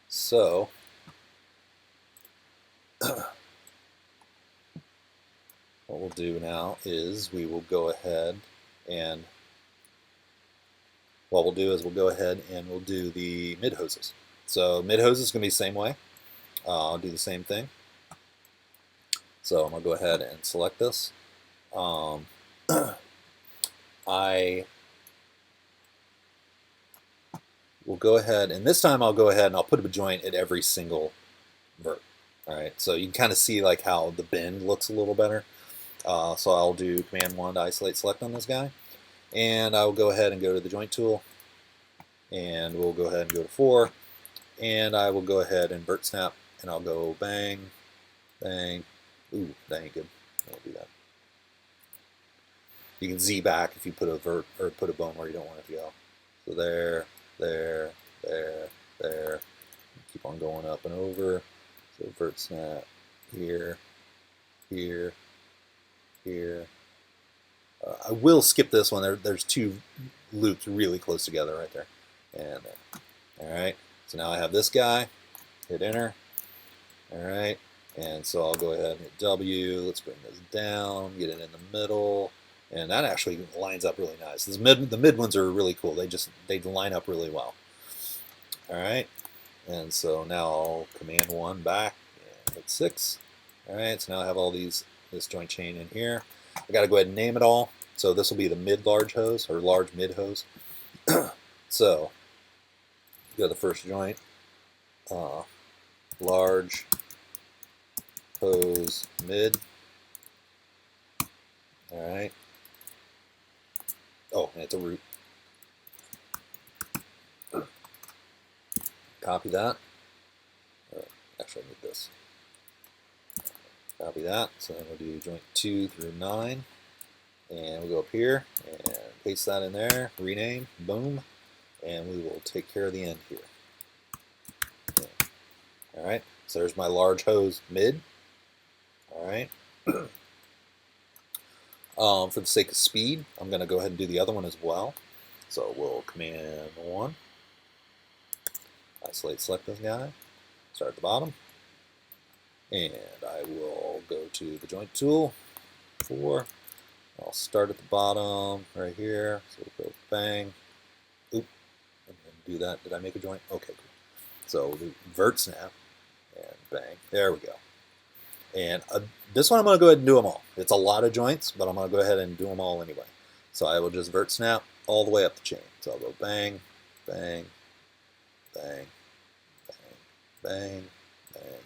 So what we'll do now is we will go ahead and we'll do the mid hoses. So mid hoses is going to be the same way. I'll do the same thing. So I'm going to go ahead and select this. I will go ahead, and this time I'll go ahead and I'll put a joint at every single vert. All right, so you can kind of see like how the bend looks a little better. So I'll do Command 1 to isolate select on this guy. And I will go ahead and go to the joint tool. And we'll go ahead and go to 4. And I will go ahead and vert snap. And I'll go bang, bang. Ooh, that ain't good. I won't do that. You can Z back if you put a vert or put a bone where you don't want it to go. So there, there, there, there. Keep on going up and over. So vert snap here, here, here. I will skip this one. There's two loops really close together right there. And all right. So now I have this guy. Hit enter. All right. And so I'll go ahead and hit W. Let's bring this down. Get it in the middle. And that actually lines up really nice. The mid ones are really cool. They line up really well. All right. And so now I'll Command 1 back and hit 6. All right. So now I have all this joint chain in here. I got to go ahead and name it all. So this will be the mid-large hose or large mid hose. So go to the first joint, large hose mid. All right. Oh, and it's a root. Copy that. Actually, I need this. Copy that. So then we'll do joint 2 through 9. And we'll go up here and paste that in there, rename, boom, and we will take care of the end here. Okay. All right, so there's my large hose mid. All right. For the sake of speed, I'm going to go ahead and do the other one as well. So we'll Command 1, isolate select this guy, start at the bottom, and I will go to the joint tool, 4. I'll start at the bottom right here. So we'll go bang. Oop. And then do that. Did I make a joint? Okay, cool. So we'll do vert snap and bang. There we go. And this one I'm going to go ahead and do them all. It's a lot of joints, but I'm going to go ahead and do them all anyway. So I will just vert snap all the way up the chain. So I'll go bang, bang, bang, bang, bang, bang.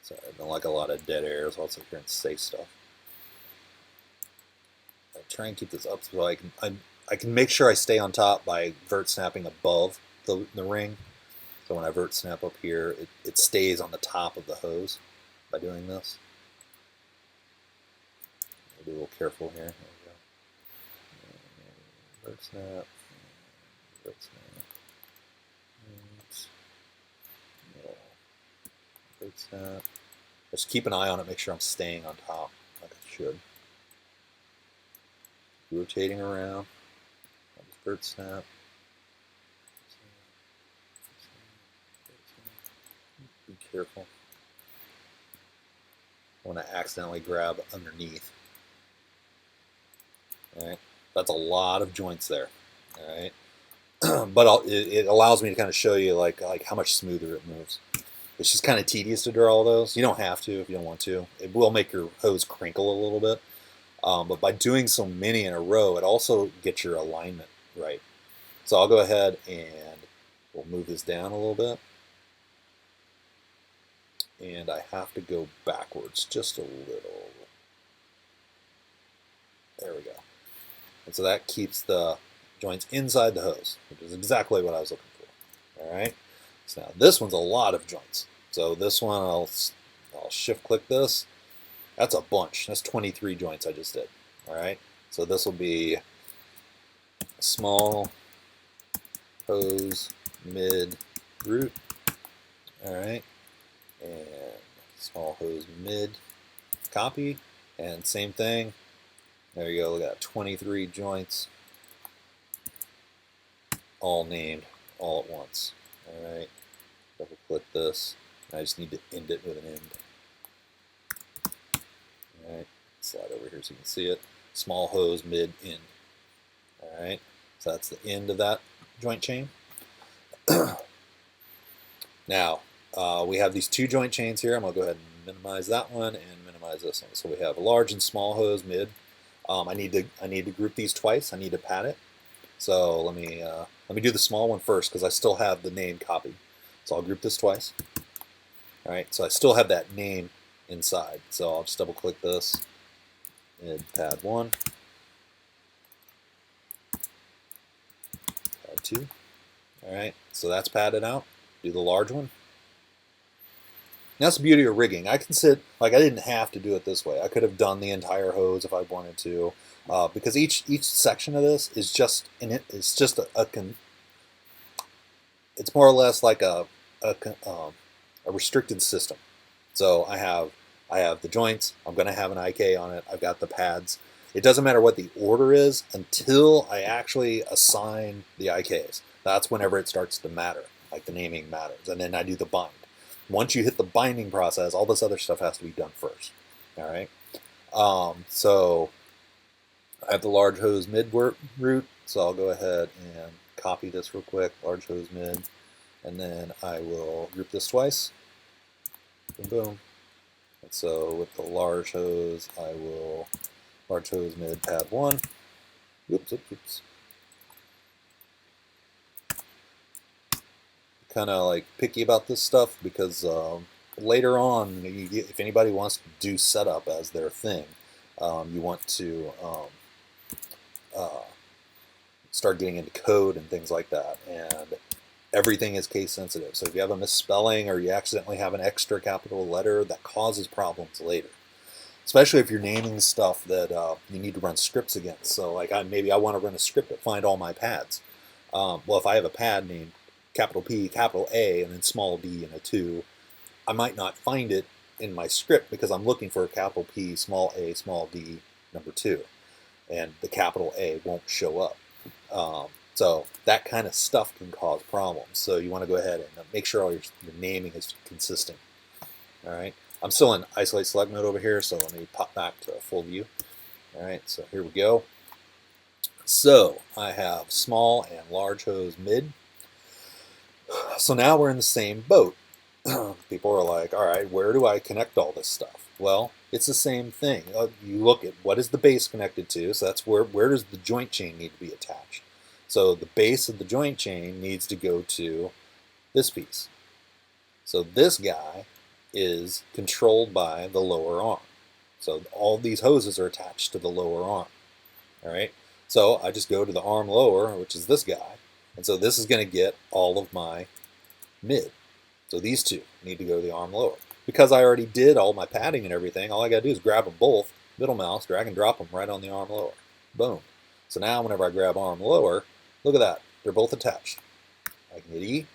Sorry, I don't like a lot of dead air, so I'll sit here and say stuff. I try and keep this up so I can make sure I stay on top by vert snapping above the ring. So when I vert snap up here, it stays on the top of the hose by doing this. I'll be a little careful here. There we go. Vert snap. Vert snap. Vert snap. Just keep an eye on it, make sure I'm staying on top like I should. Rotating around. I'll just vert snap. Be careful. I want to accidentally grab underneath. All right, that's a lot of joints there. All right, but it allows me to kind of show you like how much smoother it moves. It's just kind of tedious to draw all those. You don't have to if you don't want to. It will make your hose crinkle a little bit. But by doing so many in a row, it also gets your alignment right. So I'll go ahead and we'll move this down a little bit. And I have to go backwards just a little. There we go. And so that keeps the joints inside the hose, which is exactly what I was looking for. All right. So now this one's a lot of joints. So this one, I'll shift click this. That's a bunch. That's 23 joints I just did. All right. So this will be small hose mid root. All right. And small hose mid copy. And same thing. There you go. Look at that. 23 joints. All named. all at once. All right, double click this. And I just need to end it with an end. All right, slide over here so you can see it. Small hose, mid, end. All right, so that's the end of that joint chain. Now, we have these two joint chains here. I'm going to go ahead and minimize that one and minimize this one. So we have a large and small hose, mid. I need to group these twice. I need to pad it. So let me do the small one first because I still have the name copied. So I'll group this twice. All right, so I still have that name inside. So I'll just double click this and pad 1, pad 2. All right, so that's padded out. Do the large one. And that's the beauty of rigging. I can sit, like I didn't have to do it this way. I could have done the entire hose if I wanted to, because each section of this is just it's just it's more or less like a restricted system. So I have the joints. I'm going to have an IK on it. I've got the pads. It doesn't matter what the order is until I actually assign the IKs. That's whenever it starts to matter, like the naming matters. And then I do the bind. Once you hit the binding process, all this other stuff has to be done first. All right. So I have the large hose mid route. So I'll go ahead and copy this real quick, large hose mid. And then I will group this twice. Boom, boom. And so with the large hose, I will large hose mid pad 1. Oops, oops, oops. Kind of like picky about this stuff because later on, if anybody wants to do setup as their thing, you want to start getting into code and things like that. And everything is case sensitive. So if you have a misspelling or you accidentally have an extra capital letter, that causes problems later. Especially if you're naming stuff that you need to run scripts against. So like maybe I want to run a script that find all my pads. Well, if I have a pad named capital P, capital A, and then small d and a 2, I might not find it in my script because I'm looking for a capital P, small a, small d, number 2. And the capital A won't show up. So that kind of stuff can cause problems. So you want to go ahead and make sure all your naming is consistent. All right. I'm still in isolate select mode over here, so let me pop back to full view. All right, so here we go. So I have small and large hose mid. So now we're in the same boat. People are like, all right, where do I connect all this stuff? Well, it's the same thing. You look at what is the base connected to, so that's where does the joint chain need to be attached. So the base of the joint chain needs to go to this piece. So this guy is controlled by the lower arm. So all these hoses are attached to the lower arm. All right. So I just go to the arm lower, which is this guy. And so this is going to get all of my mid. So these two need to go to the arm lower. Because I already did all my padding and everything, all I got to do is grab them both, middle mouse, drag and drop them right on the arm lower. Boom. So now whenever I grab arm lower, look at that. They're both attached. I can hit E,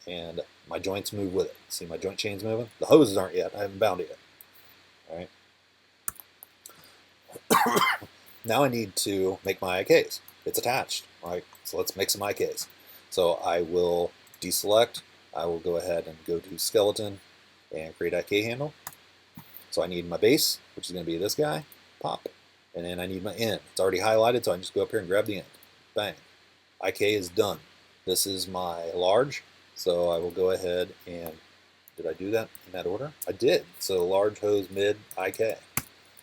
and my joints move with it. See my joint chains moving? The hoses aren't yet. I haven't bound it yet. All right. Now I need to make my IKs. It's attached. All right. So let's make some IKs. So I will deselect. I will go ahead and go to skeleton and create IK handle. So I need my base, which is going to be this guy. Pop. And then I need my end. It's already highlighted, so I can just go up here and grab the end. Bang. IK is done. This is my large. So I will go ahead and, did I do that in that order? I did. So large hose mid IK.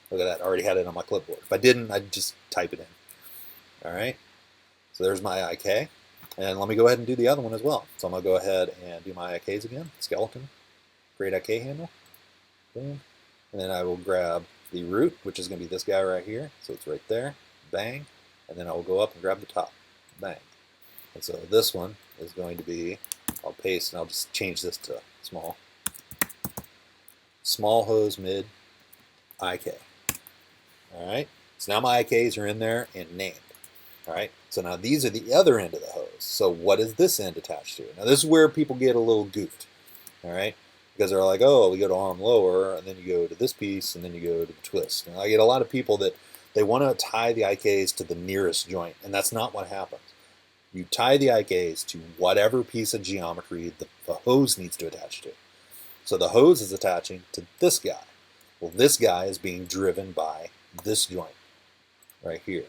Look at that. I already had it on my clipboard. If I didn't, I'd just type it in. All right. So there's my IK. And let me go ahead and do the other one as well. So I'm going to go ahead and do my IKs again. Skeleton. Create IK handle. Boom. And then I will grab the root, which is going to be this guy right here. So it's right there. Bang. And then I will go up and grab the top. Bang. And so this one is going to be, I'll paste and I'll just change this to small. Small hose mid IK. All right. So now my IKs are in there and named. All right. So now these are the other end of the hose. So what is this end attached to? Now this is where people get a little goofed. All right. Because they're like, oh, we go to arm lower, and then you go to this piece, and then you go to the twist. And I get a lot of people that they want to tie the IKs to the nearest joint, and that's not what happens. You tie the IKs to whatever piece of geometry the hose needs to attach to. So the hose is attaching to this guy. Well, this guy is being driven by this joint right here.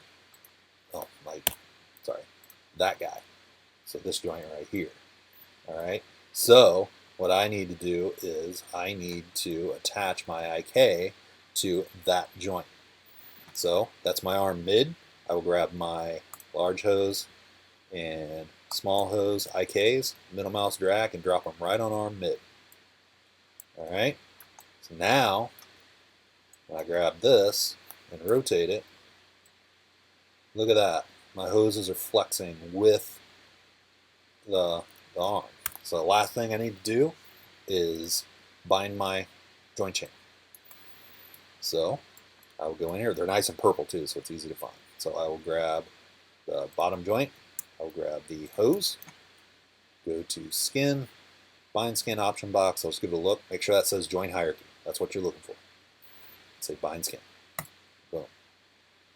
Oh, sorry, that guy. So this joint right here. All right. So what I need to do is I need to attach my IK to that joint. So that's my arm mid. I will grab my large hose and small hose IKs, middle mouse drag, and drop them right on arm mid. All right. So now when I grab this and rotate it, look at that. My hoses are flexing with the arm. So the last thing I need to do is bind my joint chain. So I will go in here. They're nice and purple too, so it's easy to find. So I will grab the bottom joint. I will grab the hose. Go to skin, bind skin option box. I'll just give it a look. Make sure that says joint hierarchy. That's what you're looking for. Say bind skin. Boom.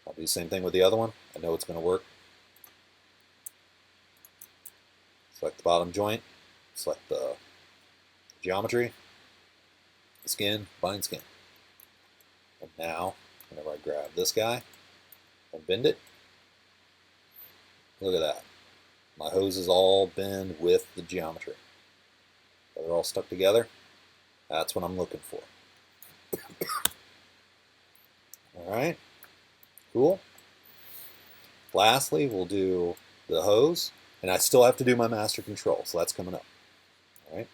I'll do the same thing with the other one. I know it's going to work. Select the bottom joint. Select the geometry. Skin, bind skin. And now, whenever I grab this guy and bend it, look at that. My hoses all bend with the geometry. They're all stuck together. That's what I'm looking for. All right, cool. Lastly, we'll do the hose, and I still have to do my master control, so that's coming up. All right.